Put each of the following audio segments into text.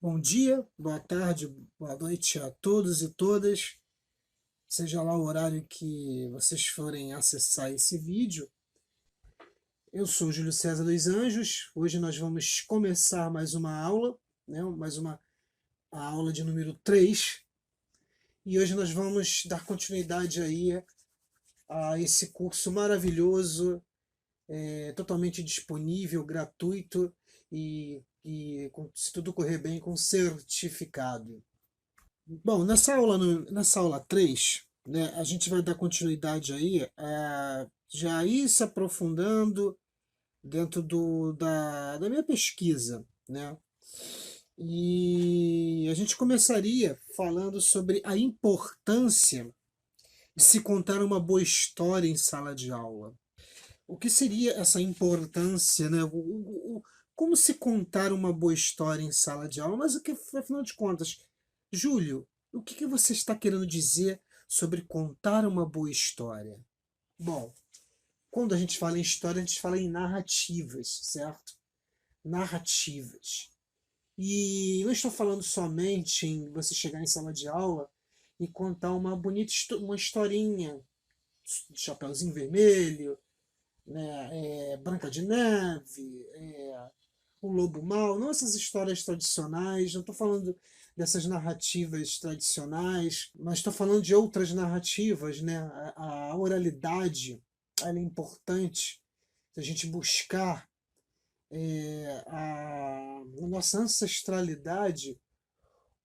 Bom dia, boa tarde, boa noite a todos e todas, seja lá o horário que vocês forem acessar esse vídeo. Eu sou Júlio César dos Anjos. Hoje nós vamos começar mais uma aula, né? A aula de número 3. E hoje nós vamos dar continuidade aí a esse curso maravilhoso, totalmente disponível, gratuito se tudo correr bem, com certificado. Bom, nessa aula 3, né, a gente vai dar continuidade aí, já ir se aprofundando dentro da minha pesquisa, né? E a gente começaria falando sobre a importância de se contar uma boa história em sala de aula. O que seria essa importância, né? Como se contar uma boa história em sala de aula? Mas o que, afinal de contas, Júlio, o que você está querendo dizer sobre contar uma boa história? Bom, quando a gente fala em história, a gente fala em narrativas, certo? Narrativas. E não estou falando somente em você chegar em sala de aula e contar uma bonita uma historinha de Chapeuzinho Vermelho, né, Branca de Neve, o Lobo Mau, não essas histórias tradicionais, não estou falando dessas narrativas tradicionais, mas estou falando de outras narrativas, né? A oralidade, ela é importante, se a gente buscar na nossa ancestralidade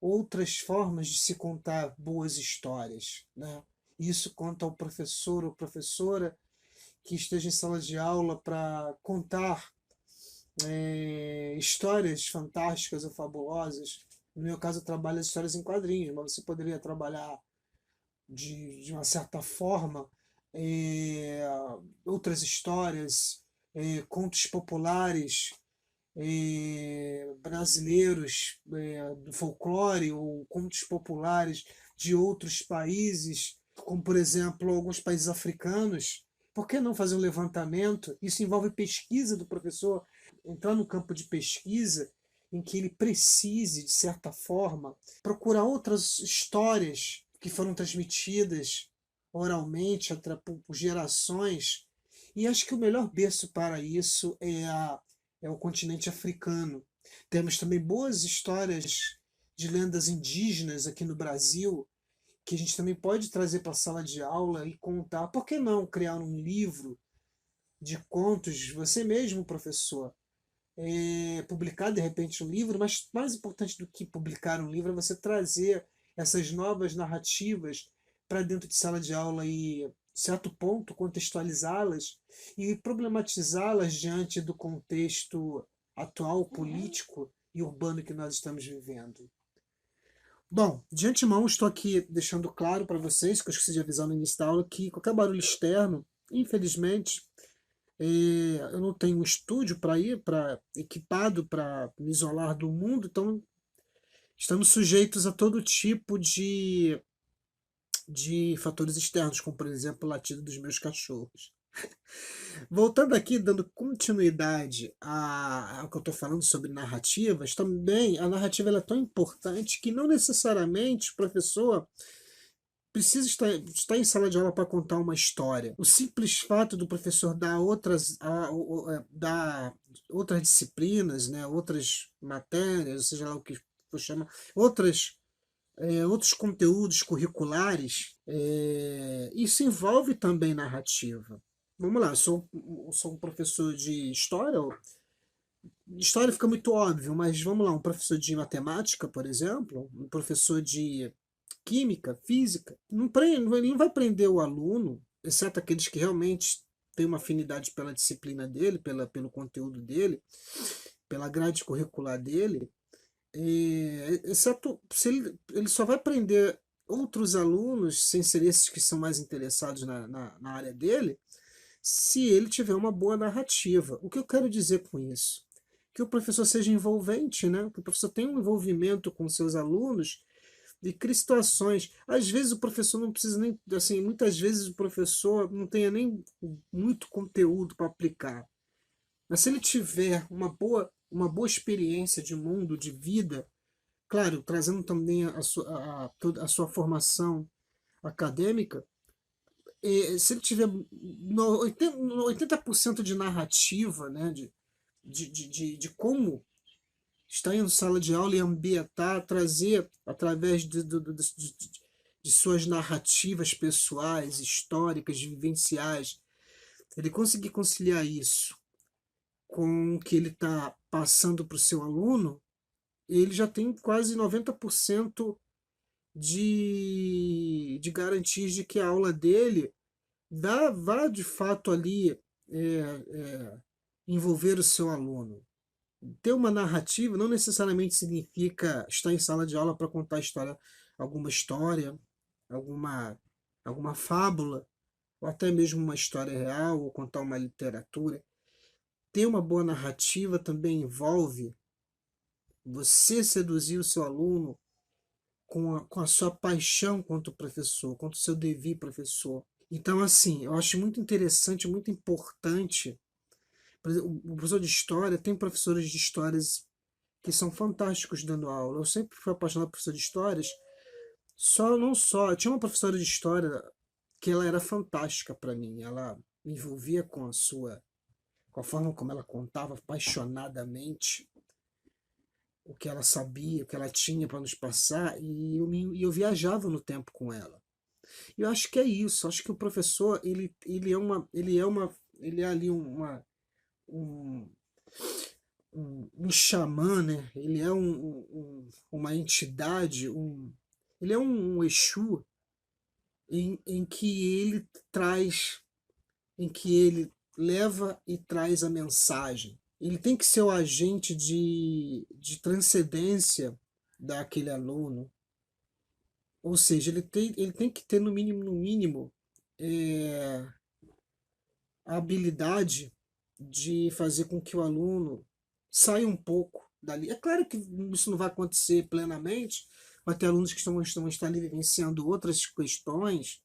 outras formas de se contar boas histórias, né? Isso conta ao professor ou professora que esteja em sala de aula para contar histórias fantásticas ou fabulosas. No meu caso, eu trabalho as histórias em quadrinhos, mas você poderia trabalhar de uma certa forma é, outras histórias, contos populares brasileiros do folclore ou contos populares de outros países, como por exemplo alguns países africanos. Por que não fazer um levantamento? Isso envolve pesquisa do professor, entrar no campo de pesquisa em que ele precise, de certa forma, procurar outras histórias que foram transmitidas oralmente por gerações. E acho que o melhor berço para isso é o continente africano. Temos também boas histórias de lendas indígenas aqui no Brasil, que a gente também pode trazer para a sala de aula e contar. Por que não criar um livro de contos, você mesmo, professor? Publicar de repente um livro, mas mais importante do que publicar um livro é você trazer essas novas narrativas para dentro de sala de aula e, certo ponto, contextualizá-las e problematizá-las diante do contexto atual, político e urbano que nós estamos vivendo. Bom, de antemão estou aqui deixando claro para vocês, que eu esqueci de avisar no início da aula, que qualquer barulho externo, infelizmente, eu não tenho um estúdio para ir, equipado para me isolar do mundo, então estamos sujeitos a todo tipo de fatores externos, como por exemplo o latido dos meus cachorros. Voltando aqui, dando continuidade ao que eu estou falando sobre narrativas, também a narrativa ela é tão importante que não necessariamente o professor precisa estar em sala de aula para contar uma história. O simples fato do professor dar outras disciplinas, né, outras matérias, seja lá o que for chamar, outros conteúdos curriculares, isso envolve também narrativa. Vamos lá, eu sou um professor de história. História fica muito óbvio, mas vamos lá, um professor de matemática, por exemplo, um professor de química, física, ele não vai prender o aluno, exceto aqueles que realmente têm uma afinidade pela disciplina dele, pelo conteúdo dele, pela grade curricular dele, exceto se ele só vai prender outros alunos, sem ser esses que são mais interessados na área dele, se ele tiver uma boa narrativa. O que eu quero dizer com isso? Que o professor seja envolvente, né? Que o professor tenha um envolvimento com seus alunos e crie situações. Às vezes o professor não precisa nem, assim, muitas vezes o professor não tenha nem muito conteúdo para aplicar. Mas se ele tiver uma boa experiência de mundo, de vida, claro, trazendo também toda a sua formação acadêmica, se ele tiver 80% de narrativa, né, de como estar em sala de aula e ambientar, trazer através de suas narrativas pessoais, históricas, vivenciais, ele conseguir conciliar isso com o que ele está passando para o seu aluno, ele já tem quase 90% de garantias de que a aula dele vá de fato ali envolver o seu aluno. Ter uma narrativa não necessariamente significa estar em sala de aula para contar alguma história, alguma, alguma fábula, ou até mesmo uma história real, ou contar uma literatura. Ter uma boa narrativa também envolve você seduzir o seu aluno com a sua paixão quanto professor, quanto o seu dever professor. Então, assim, eu acho muito interessante, muito importante. Por exemplo, o professor de história, tem professores de histórias que são fantásticos dando aula. Eu sempre fui apaixonado por professor de histórias. Não só. Eu tinha uma professora de história que ela era fantástica para mim. Ela me envolvia com a forma como ela contava apaixonadamente o que ela sabia, o que ela tinha para nos passar, e eu viajava no tempo com ela. E eu acho que é isso. Acho que o professor ele é ali um, um xamã, né? Ele é uma entidade, ele é um Exu em que ele traz, em que ele leva e traz a mensagem. Ele tem que ser o agente de transcendência daquele aluno. Ou seja, ele tem que ter, no mínimo, é, a habilidade de fazer com que o aluno saia um pouco dali. É claro que isso não vai acontecer plenamente, vai ter alunos que estão estar ali vivenciando outras questões,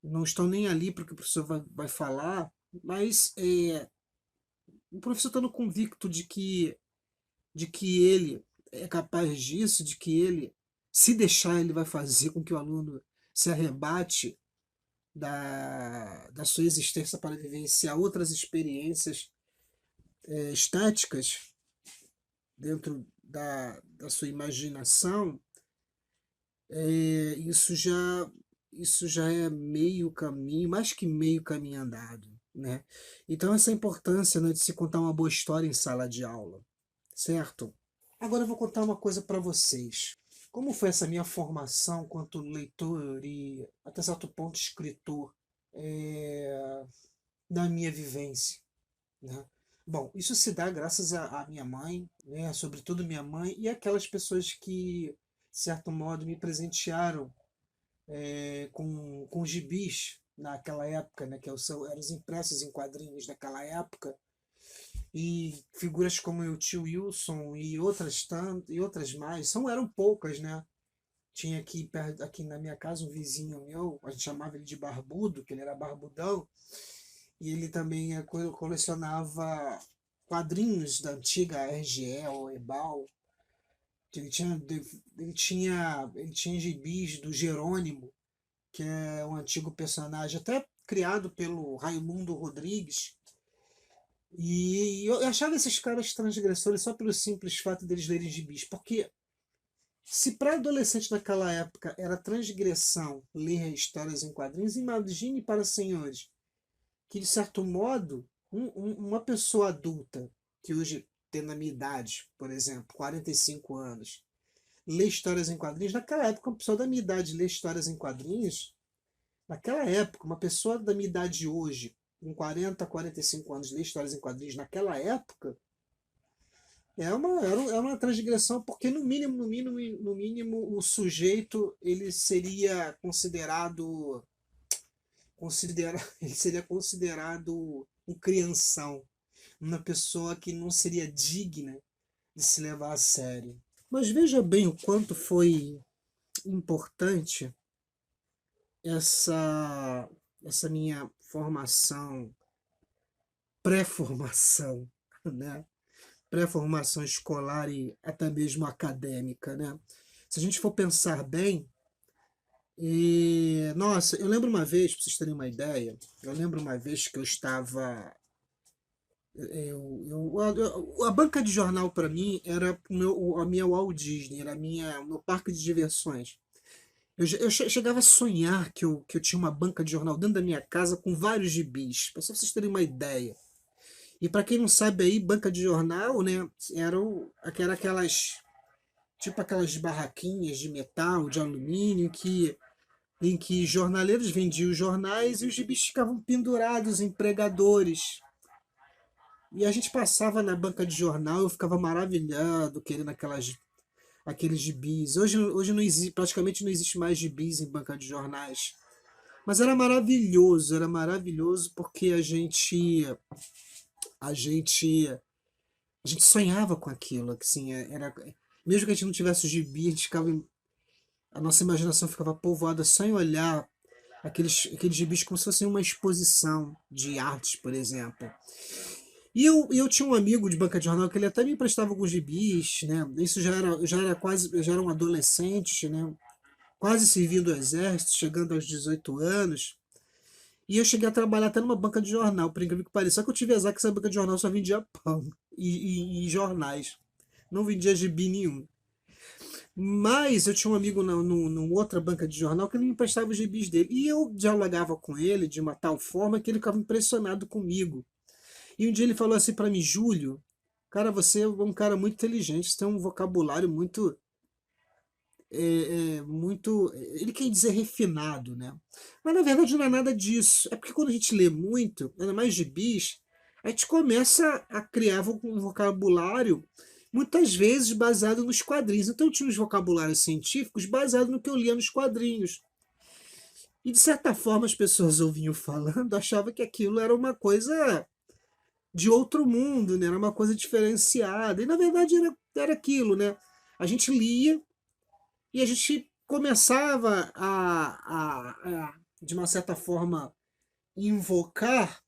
não estão nem ali para o que o professor vai falar, mas o professor estando convicto de que ele é capaz disso, de que ele, se deixar, ele vai fazer com que o aluno se arrebate da sua existência para vivenciar outras experiências estéticas dentro da sua imaginação, é, isso já isso já é meio caminho, mais que meio caminho andado, né? Então essa importância, né, de se contar uma boa história em sala de aula, certo? Agora eu vou contar uma coisa para vocês. Como foi essa minha formação quanto leitor e até certo ponto escritor, é, da minha vivência, né? Bom, isso se dá graças à minha mãe, né? Sobretudo minha mãe e aquelas pessoas que, de certo modo, me presentearam com gibis naquela época, né? Eram os impressos em quadrinhos daquela época, e figuras como o tio Wilson e outras mais, eram poucas, né? Tinha aqui perto, aqui na minha casa um vizinho meu, a gente chamava ele de Barbudo, que ele era barbudão, e ele também colecionava quadrinhos da antiga RGE ou Ebal. Ele tinha gibis do Jerônimo, que é um antigo personagem até criado pelo Raimundo Rodrigues. E eu achava esses caras transgressores só pelo simples fato deles lerem gibis, porque se para adolescente naquela época era transgressão ler histórias em quadrinhos, imagine para senhores que, de certo modo, uma pessoa adulta, que hoje tem na minha idade, por exemplo, 45 anos, lê histórias em quadrinhos, naquela época, uma pessoa da minha idade lê histórias em quadrinhos, naquela época, uma pessoa da minha idade hoje, com 40, 45 anos, lê histórias em quadrinhos, naquela época, era uma transgressão, porque no mínimo, o sujeito ele seria ele seria considerado um crianção, uma pessoa que não seria digna de se levar a sério. Mas veja bem o quanto foi importante essa, essa minha formação, pré-formação, né? pré-formação escolar e até mesmo acadêmica, né? Se a gente for pensar bem, nossa, eu lembro uma vez, para vocês terem uma ideia, eu lembro uma vez que eu estava. A banca de jornal para mim era a minha Walt Disney, era o meu parque de diversões. Eu chegava a sonhar que eu tinha uma banca de jornal dentro da minha casa com vários gibis, para vocês terem uma ideia. E para quem não sabe aí, banca de jornal, né, era aquelas, tipo aquelas barraquinhas de metal, de alumínio, em que jornaleiros vendiam os jornais e os gibis ficavam pendurados em pregadores. E a gente passava na banca de jornal, eu ficava maravilhado, querendo aqueles gibis. Hoje não existe, praticamente não existe mais gibis em banca de jornais. Mas era maravilhoso porque a gente, a gente sonhava com aquilo, assim, mesmo que a gente não tivesse o gibi, a nossa imaginação ficava povoada só em olhar aqueles gibis como se fosse uma exposição de artes, por exemplo. E eu tinha um amigo de banca de jornal que ele até me emprestava alguns gibis, né? Isso eu já era um adolescente, né? Quase servindo o exército, chegando aos 18 anos. E eu cheguei a trabalhar até numa banca de jornal, por incrível que pareça. Só que eu tive azar que essa banca de jornal só vendia pão e jornais. Não vendia gibi nenhum. Mas eu tinha um amigo numa outra banca de jornal que ele me emprestava os gibis dele. E eu dialogava com ele de uma tal forma que ele ficava impressionado comigo. E um dia ele falou assim para mim, Júlio, cara, você é um cara muito inteligente, você tem um vocabulário muito, ele quer dizer refinado, né? Mas na verdade não é nada disso. É porque quando a gente lê muito, ainda mais gibis, a gente começa a criar um vocabulário muitas vezes baseado nos quadrinhos. Então eu tinha uns vocabulários científicos baseados no que eu lia nos quadrinhos. E de certa forma as pessoas ouviam falando, achavam que aquilo era uma coisa de outro mundo, né? Era uma coisa diferenciada. E na verdade era aquilo, né? A gente lia e a gente começava de uma certa forma, invocar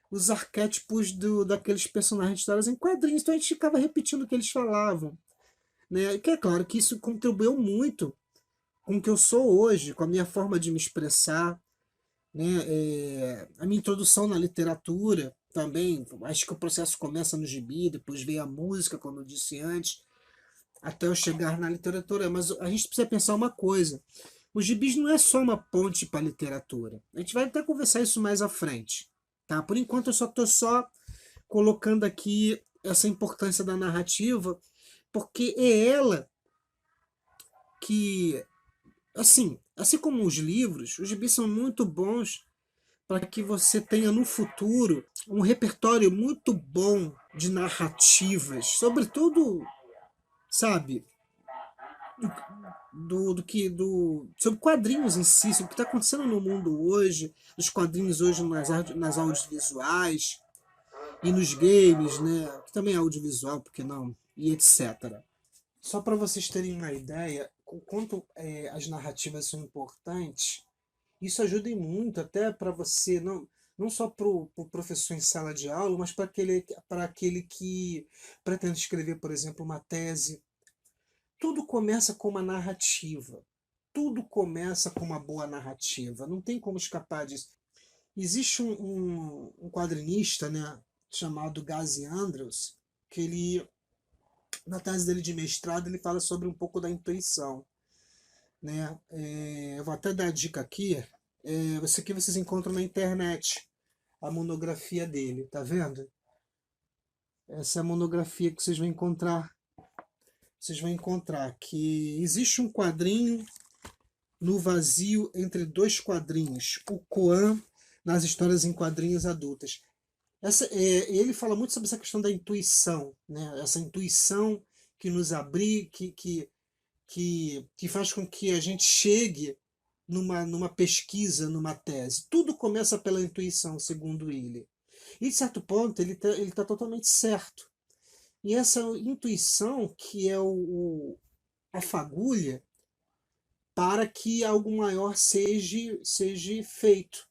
os arquétipos daqueles personagens de histórias em quadrinhos. Então a gente ficava repetindo o que eles falavam. Né? E que é claro que isso contribuiu muito com o que eu sou hoje, com a minha forma de me expressar, né? A minha introdução na literatura também. Acho que o processo começa no gibi, depois vem a música, como eu disse antes, até eu chegar na literatura. Mas a gente precisa pensar uma coisa: os gibis não é só uma ponte para a literatura. A gente vai até conversar isso mais à frente. Tá? Por enquanto eu só estou só colocando aqui essa importância da narrativa, porque é ela que, assim como os livros, os gibis são muito bons para que você tenha no futuro um repertório muito bom de narrativas, sobretudo, sabe, sobre quadrinhos em si, sobre o que está acontecendo no mundo hoje, os quadrinhos hoje nas audiovisuais e nos games, né, que também é audiovisual, por que não, e etc. Só para vocês terem uma ideia, o quanto as narrativas são importantes, isso ajuda em muito até para você, não só para o pro professor em sala de aula, mas para aquele que pretende escrever, por exemplo, uma tese. Tudo começa com uma narrativa. Tudo começa com uma boa narrativa. Não tem como escapar disso. Existe um quadrinista, né, chamado Gazi Andrews, que ele, na tese dele de mestrado, ele fala sobre um pouco da intuição. Né? Eu vou até dar a dica aqui. Isso aqui vocês encontram na internet, a monografia dele, tá vendo? Essa é a monografia que vocês vão encontrar. Vocês vão encontrar que existe um quadrinho no vazio entre dois quadrinhos, o Koan nas histórias em quadrinhos adultas. Ele fala muito sobre essa questão da intuição, né? Essa intuição que nos abriga, que faz com que a gente chegue numa pesquisa, numa tese. Tudo começa pela intuição, segundo ele. E, de certo ponto, ele tá totalmente certo. E essa intuição que é a fagulha para que algo maior seja feito,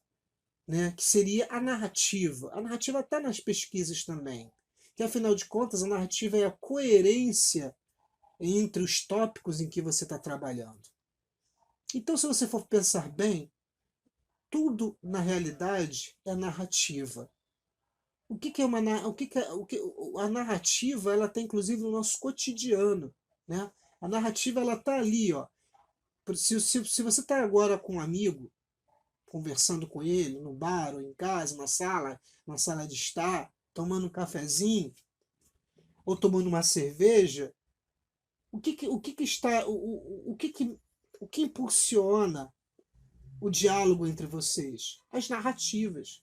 né? Que seria a narrativa. A narrativa está nas pesquisas também. que afinal de contas a narrativa é a coerência entre os tópicos em que você está trabalhando. Então, se você for pensar bem, tudo na realidade é narrativa. O que é a narrativa? Ela está inclusive no nosso cotidiano, né? A narrativa ela está ali, ó. Se você está agora com um amigo, conversando com ele no bar ou em casa, na sala de estar, tomando um cafezinho ou tomando uma cerveja, o que impulsiona o diálogo entre vocês? As narrativas.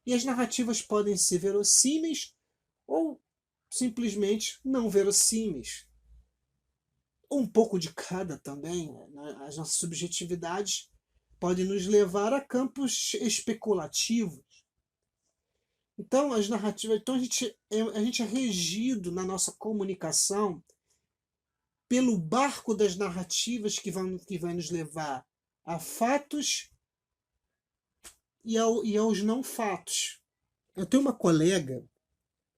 E as narrativas podem ser verossímeis ou simplesmente não verossímeis. Um pouco de cada também. Né? As nossas subjetividades podem nos levar a campos especulativos. Então, as narrativas. Então, a gente é regido na nossa comunicação pelo barco das narrativas que vai nos levar a fatos e aos não fatos. Eu tenho uma colega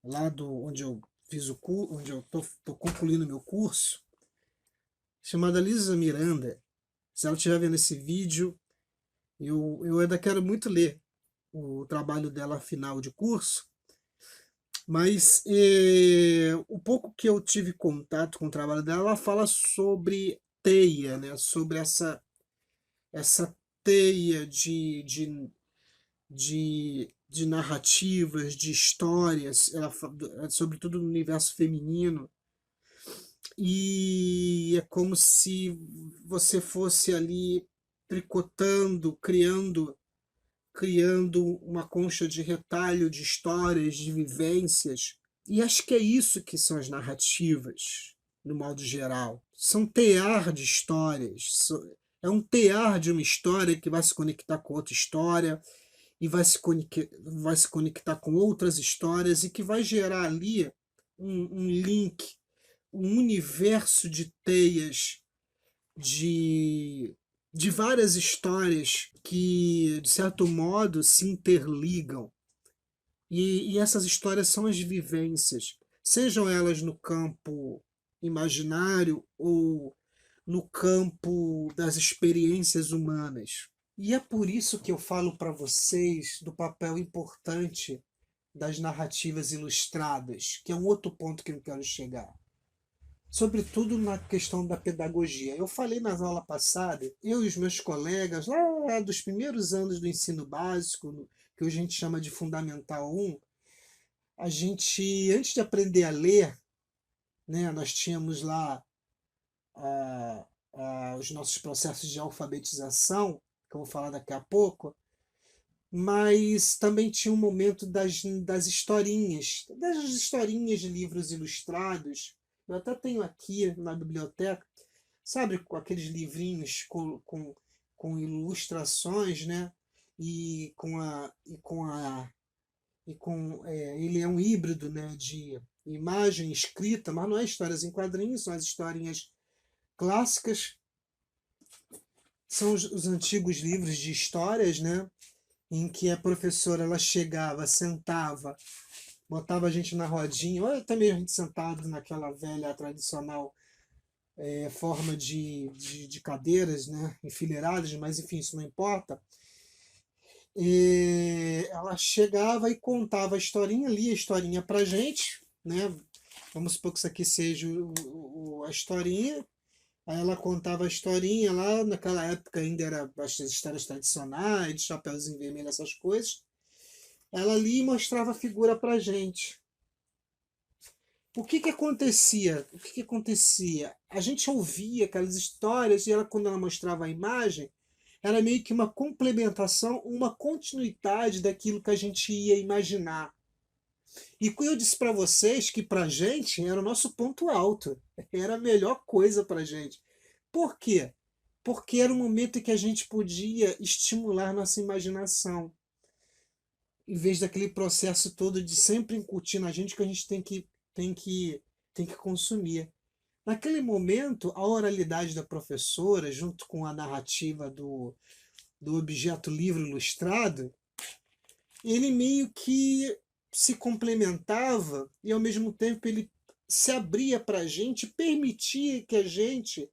lá onde eu fiz o curso, onde eu estou concluindo meu curso, chamada Lisa Miranda. Se ela estiver vendo esse vídeo, eu ainda quero muito ler o trabalho dela final de curso, mas o pouco que eu tive contato com o trabalho dela, ela fala sobre teia, né? Sobre essa teia de narrativas, de histórias, sobretudo no universo feminino, e é como se você fosse ali tricotando, criando uma concha de retalho de histórias, de vivências. E acho que é isso que são as narrativas, no modo geral. São tear de histórias. É um tear de uma história que vai se conectar com outra história e vai se conectar com outras histórias e que vai gerar ali um link, um universo de teias de várias histórias que, de certo modo, se interligam. E essas histórias são as vivências, sejam elas no campo imaginário ou no campo das experiências humanas. E é por isso que eu falo para vocês do papel importante das narrativas ilustradas, que é um outro ponto que eu quero chegar. Sobretudo na questão da pedagogia. Eu falei na aula passada, eu e os meus colegas, lá dos primeiros anos do ensino básico, que a gente chama de Fundamental 1, a gente, antes de aprender a ler, né, nós tínhamos lá os nossos processos de alfabetização, que eu vou falar daqui a pouco, mas também tinha um momento das historinhas de livros ilustrados. Eu até tenho aqui na biblioteca, sabe, com aqueles livrinhos com ilustrações, né? Ele é um híbrido, né, de imagem escrita, mas não é histórias em quadrinhos, são as historinhas clássicas, são os antigos livros de histórias, né? Em que a professora ela chegava, sentava, botava a gente na rodinha, ou até mesmo a gente sentado naquela velha tradicional forma de cadeiras, né, enfileiradas, mas enfim, isso não importa. Ela chegava e contava a historinha, lia a historinha pra gente, né? Vamos supor que isso aqui seja a historinha. Aí ela contava a historinha lá, naquela época ainda era as histórias tradicionais, de Chapeuzinho Vermelho, essas coisas. Ela ali mostrava a figura pra gente. O que que acontecia? O que que acontecia? A gente ouvia aquelas histórias e ela, quando ela mostrava a imagem, era meio que uma complementação, uma continuidade daquilo que a gente ia imaginar. E quando eu disse para vocês que pra gente era o nosso ponto alto, era a melhor coisa pra gente. Por quê? Porque era um momento em que a gente podia estimular nossa imaginação, em vez daquele processo todo de sempre incutir na gente que a gente tem que, tem que consumir. Naquele momento, a oralidade da professora, junto com a narrativa do objeto livro ilustrado, ele meio que se complementava e, ao mesmo tempo, ele se abria para a gente, permitia que a gente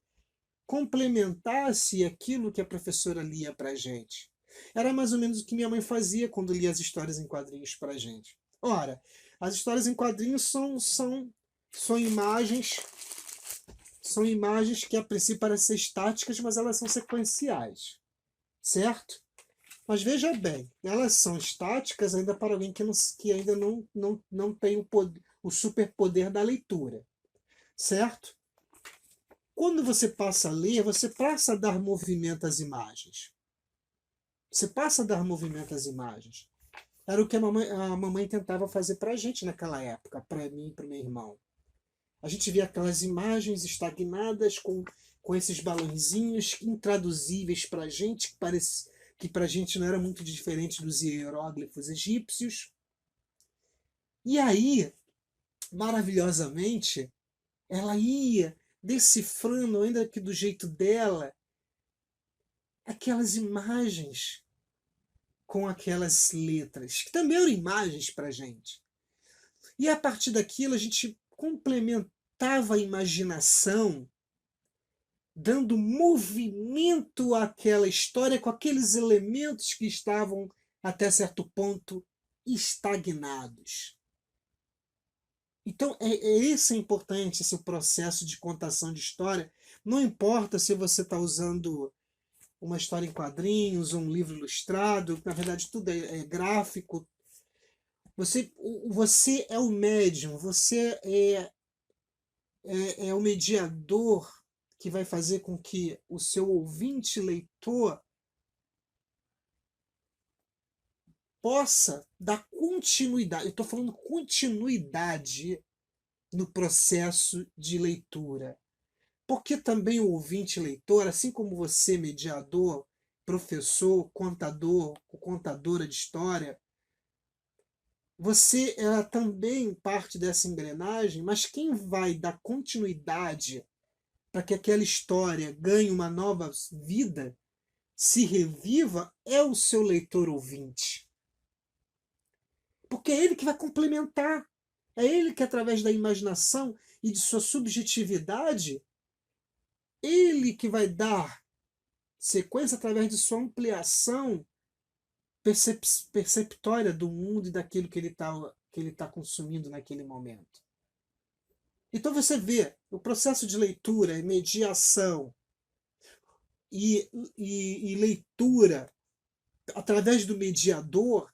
complementasse aquilo que a professora lia para a gente. Era mais ou menos o que minha mãe fazia quando lia as histórias em quadrinhos para a gente. Ora, as histórias em quadrinhos são imagens são imagens que a princípio parecem ser estáticas, mas elas são sequenciais, certo? Mas veja bem, elas são estáticas ainda para alguém que ainda não tem o superpoder da leitura, certo? Quando você passa a ler, você passa a dar movimento às imagens. Você passa a dar movimento às imagens. Era o que a mamãe tentava fazer para a gente naquela época, para mim e para o meu irmão. A gente via aquelas imagens estagnadas com esses balãozinhos intraduzíveis para a gente, que para a gente não era muito diferente dos hieróglifos egípcios. E aí, maravilhosamente, ela ia decifrando, ainda que do jeito dela, aquelas imagens com aquelas letras, que também eram imagens para a gente. E a partir daquilo a gente complementava a imaginação, dando movimento àquela história com aqueles elementos que estavam, até certo ponto, estagnados. Então, esse é importante, esse processo de contação de história. Não importa se você está usando uma história em quadrinhos, um livro ilustrado, na verdade tudo é gráfico. Você é o médium, você é o mediador que vai fazer com que o seu ouvinte leitor possa dar continuidade. Eu estou falando continuidade no processo de leitura. Porque também o ouvinte leitor, assim como você, mediador, professor, contador, contadora de história, você é também parte dessa engrenagem, mas quem vai dar continuidade para que aquela história ganhe uma nova vida, se reviva, é o seu leitor ouvinte. Porque é ele que vai complementar. É ele que, através da imaginação e de sua subjetividade, ele que vai dar sequência através de sua ampliação perceptória do mundo e daquilo que ele tá consumindo naquele momento. Então você vê o processo de leitura, mediação e leitura através do mediador,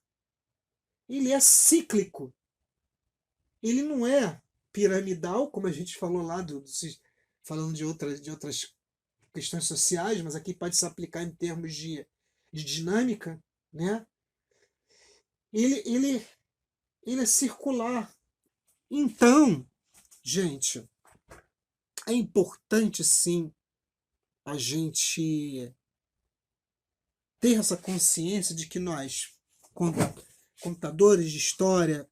ele é cíclico. Ele não é piramidal, como a gente falou lá, falando de outras questões sociais, mas aqui pode se aplicar em termos de dinâmica, né? Ele é circular. Então, gente, é importante sim a gente ter essa consciência de que nós, contadores de história,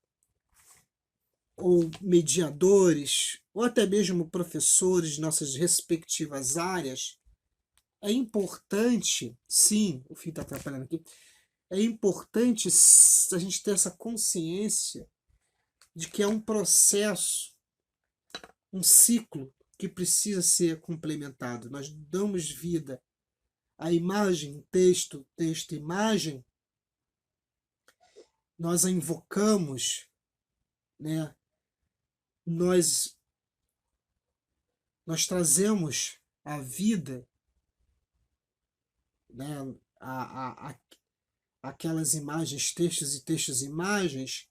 ou mediadores, ou até mesmo professores de nossas respectivas áreas, é importante, sim, o fio está atrapalhando aqui, é importante a gente ter essa consciência de que é um processo, um ciclo que precisa ser complementado. Nós damos vida à imagem, texto, texto, imagem, nós a invocamos, né? Nós trazemos à vida, né, aquelas imagens, textos e textos imagens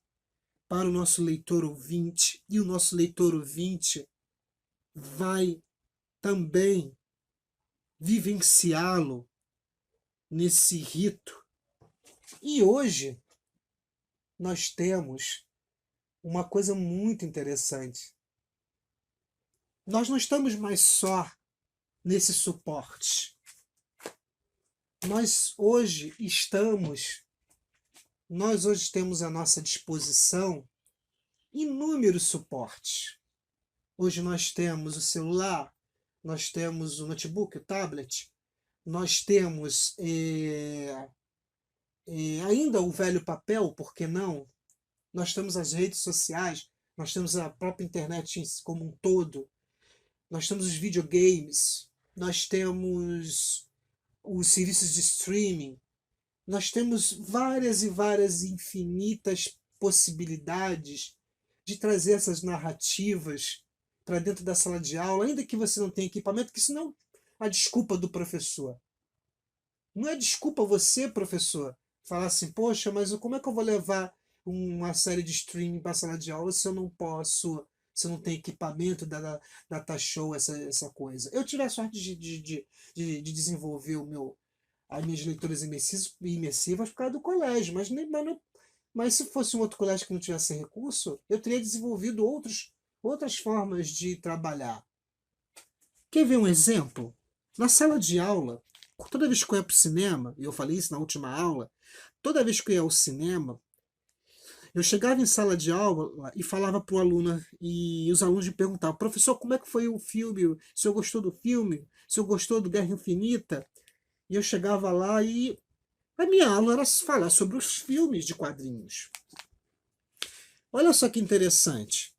para o nosso leitor ouvinte, e o nosso leitor ouvinte vai também vivenciá-lo nesse rito. E hoje nós temos uma coisa muito interessante. Nós não estamos mais só nesse suporte. Nós hoje temos à nossa disposição inúmeros suportes. Hoje nós temos o celular, nós temos o notebook, o tablet, nós temos ainda o velho papel, por que não? nós temos as redes sociais, nós temos a própria internet como um todo, nós temos os videogames, nós temos os serviços de streaming, nós temos várias e várias infinitas possibilidades de trazer essas narrativas para dentro da sala de aula, ainda que você não tenha equipamento, que isso não é a desculpa do professor. Não é desculpa você, professor, falar assim, poxa, mas como é que eu vou levar uma série de streaming para a sala de aula se eu não posso, se eu não tenho equipamento da data show, essa coisa. Eu tive a sorte de desenvolver as minhas leituras imersivas por causa do colégio, mas se fosse um outro colégio que não tivesse recurso, eu teria desenvolvido outras formas de trabalhar. Quer ver um exemplo? Na sala de aula, toda vez que eu ia para o cinema, e eu falei isso na última aula, toda vez que eu ia ao cinema, eu chegava em sala de aula e falava para o aluno, e os alunos me perguntavam, professor, como é que foi o filme? O senhor gostou do filme? O senhor gostou do Guerra Infinita? E eu chegava lá e a minha aula era falar sobre os filmes de quadrinhos. Olha só que interessante.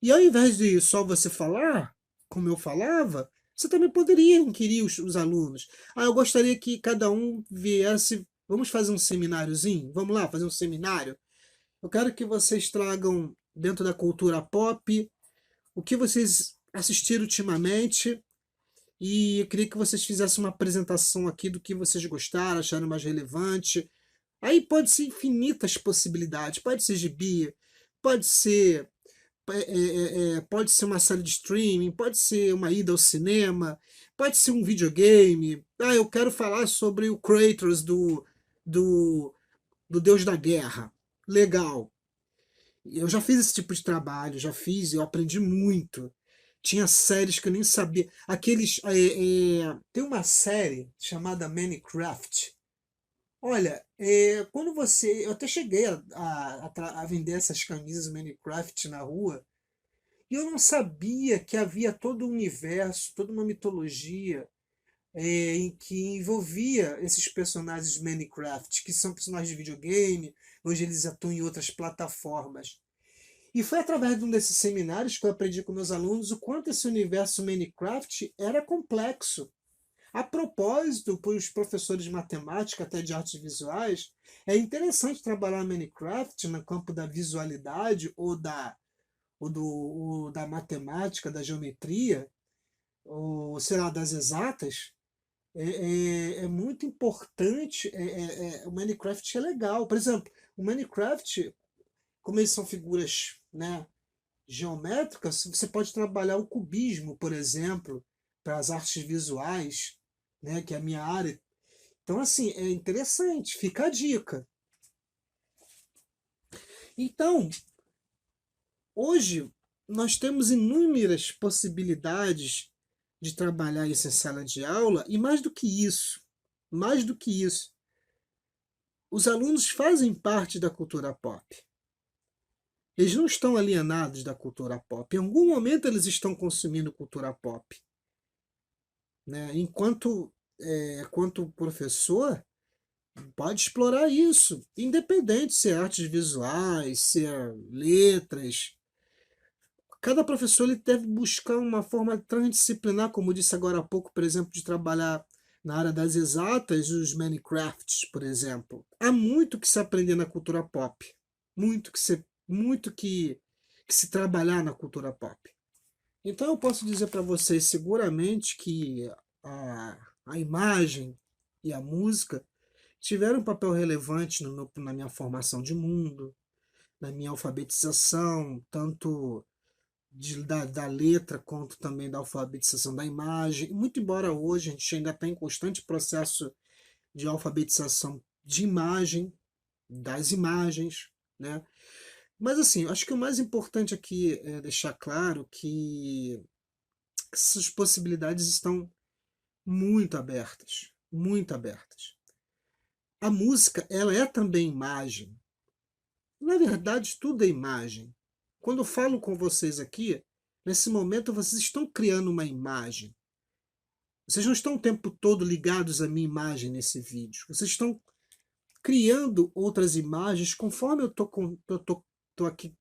E ao invés de só você falar, como eu falava, você também poderia inquirir os alunos. Ah, eu gostaria que cada um viesse. Vamos fazer um semináriozinho? Vamos lá, fazer um seminário? Eu quero que vocês tragam, dentro da cultura pop, o que vocês assistiram ultimamente. E eu queria que vocês fizessem uma apresentação aqui do que vocês gostaram, acharam mais relevante. Aí pode ser infinitas possibilidades. Pode ser gibi, pode ser pode ser uma série de streaming, pode ser uma ida ao cinema, pode ser um videogame. Ah, eu quero falar sobre o Kratos do, do Deus da Guerra. Legal. Eu já fiz esse tipo de trabalho, já fiz, eu aprendi muito. Tinha séries que eu nem sabia. Tem uma série chamada Minecraft. Olha, quando você. Eu até cheguei a vender essas camisas Minecraft na rua. E eu não sabia que havia todo um universo, toda uma mitologia em que envolvia esses personagens de Minecraft, que são personagens de videogame, hoje eles atuam em outras plataformas. E foi através de um desses seminários que eu aprendi com meus alunos o quanto esse universo Minecraft era complexo. A propósito, para os professores de matemática, até de artes visuais, é interessante trabalhar Minecraft no campo da visualidade ou da matemática, da geometria, ou sei lá, das exatas. É muito importante. O Minecraft é legal. Por exemplo, o Minecraft, como eles são figuras, né, geométricas, você pode trabalhar o cubismo, por exemplo, para as artes visuais, né, que é a minha área. Então, assim, é interessante, fica a dica. Então, hoje, nós temos inúmeras possibilidades de trabalhar isso em sala de aula, e mais do que isso, os alunos fazem parte da cultura pop. Eles não estão alienados da cultura pop. Em algum momento eles estão consumindo cultura pop. Né? Enquanto professor, pode explorar isso, independente se é artes visuais, se é letras. Cada professor ele deve buscar uma forma transdisciplinar, como disse agora há pouco, por exemplo, de trabalhar na área das exatas, os Minecrafts, por exemplo. Há muito que se aprender na cultura pop, muito que se trabalhar na cultura pop. Então eu posso dizer para vocês seguramente que a imagem e a música tiveram um papel relevante na minha formação de mundo, na minha alfabetização, tanto da letra quanto também da alfabetização da imagem. Muito embora hoje a gente ainda está em constante processo de alfabetização de imagem, das imagens, né? Mas assim, acho que o mais importante aqui é deixar claro que essas possibilidades estão muito abertas, muito abertas. A música, ela é também imagem. Na verdade, tudo é imagem. Quando eu falo com vocês aqui, nesse momento vocês estão criando uma imagem. Vocês não estão o tempo todo ligados à minha imagem nesse vídeo. Vocês estão criando outras imagens conforme eu estou estou aqui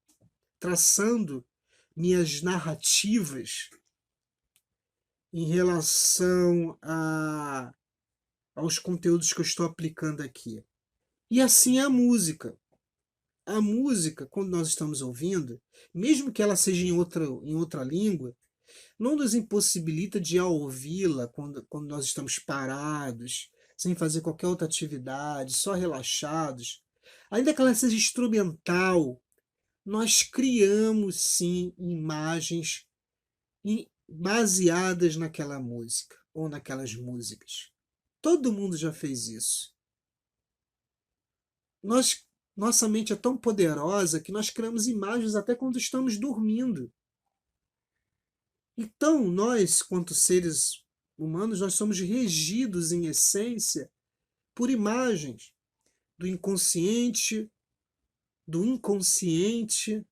traçando minhas narrativas em relação aos conteúdos que eu estou aplicando aqui. E assim é a música. A música, quando nós estamos ouvindo, mesmo que ela seja em outra língua, não nos impossibilita de ouvi-la quando nós estamos parados, sem fazer qualquer outra atividade, só relaxados. Ainda que ela seja instrumental, nós criamos sim imagens baseadas naquela música ou naquelas músicas. Todo mundo já fez isso. Nossa mente é tão poderosa que nós criamos imagens até quando estamos dormindo. Então, nós, quanto seres humanos, nós somos regidos, em essência, por imagens do inconsciente, do inconsciente,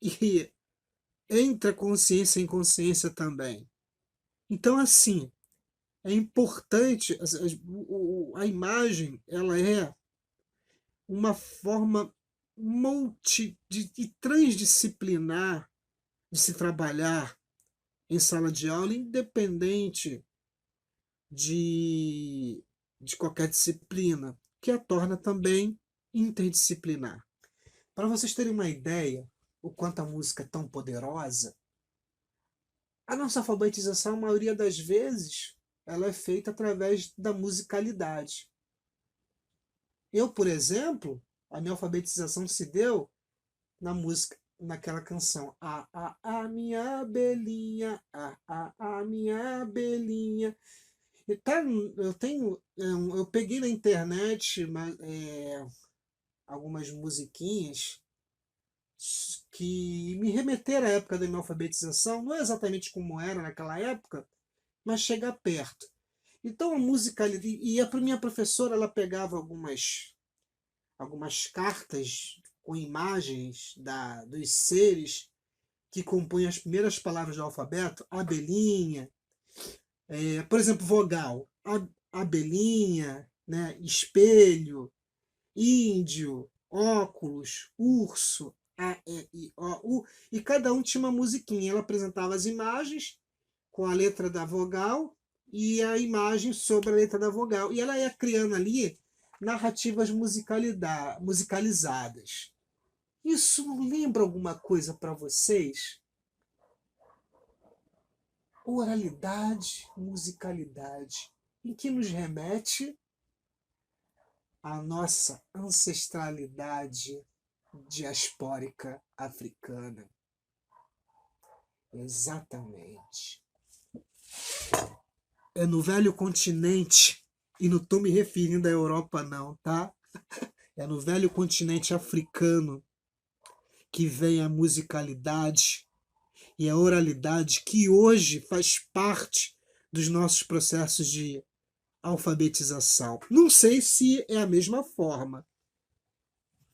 e entre a consciência e a inconsciência também. Então, assim, é importante, a imagem, ela é uma forma transdisciplinar de se trabalhar em sala de aula, independente de, de qualquer disciplina, que a torna também interdisciplinar. Para vocês terem uma ideia, o quanto a música é tão poderosa, a nossa alfabetização, a maioria das vezes, ela é feita através da musicalidade. Eu, por exemplo, a minha alfabetização se deu na música, naquela canção a minha abelhinha, a minha abelhinha. Eu peguei na internet algumas musiquinhas que me remeteram à época da minha alfabetização, não é exatamente como era naquela época, mas chega perto. Então a música, e a minha professora, ela pegava algumas cartas com imagens dos seres que compõem as primeiras palavras do alfabeto, abelhinha, por exemplo, vogal, abelhinha, né, espelho, índio, óculos, urso, a, e, I, o, U, e cada um tinha uma musiquinha. Ela apresentava as imagens com a letra da vogal e a imagem sobre a letra da vogal. E ela ia criando ali narrativas musicalizadas. Isso não lembra alguma coisa para vocês? Oralidade, musicalidade, em que nos remete à nossa ancestralidade diaspórica africana. Exatamente. É no velho continente, e não estou me referindo à Europa não, tá? É no velho continente africano que vem a musicalidade e a oralidade, que hoje faz parte dos nossos processos de alfabetização. Não sei se é a mesma forma,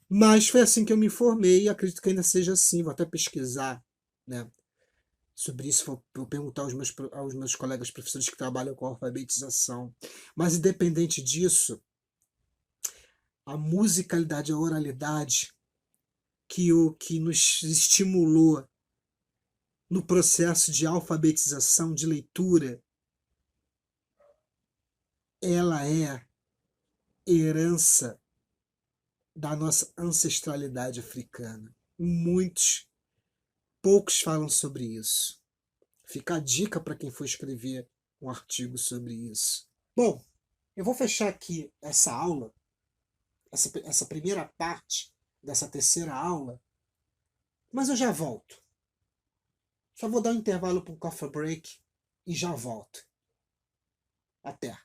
mas foi assim que eu me formei e acredito que ainda seja assim. Vou até pesquisar, né, sobre isso, vou perguntar aos meus colegas professores que trabalham com alfabetização. Mas independente disso, a musicalidade, a oralidade que nos estimulou no processo de alfabetização, de leitura, ela é herança da nossa ancestralidade africana. Poucos falam sobre isso. Fica a dica para quem for escrever um artigo sobre isso. Bom, eu vou fechar aqui essa aula, essa primeira parte dessa terceira aula, mas eu já volto. Só vou dar um intervalo para um coffee break e já volto. Até!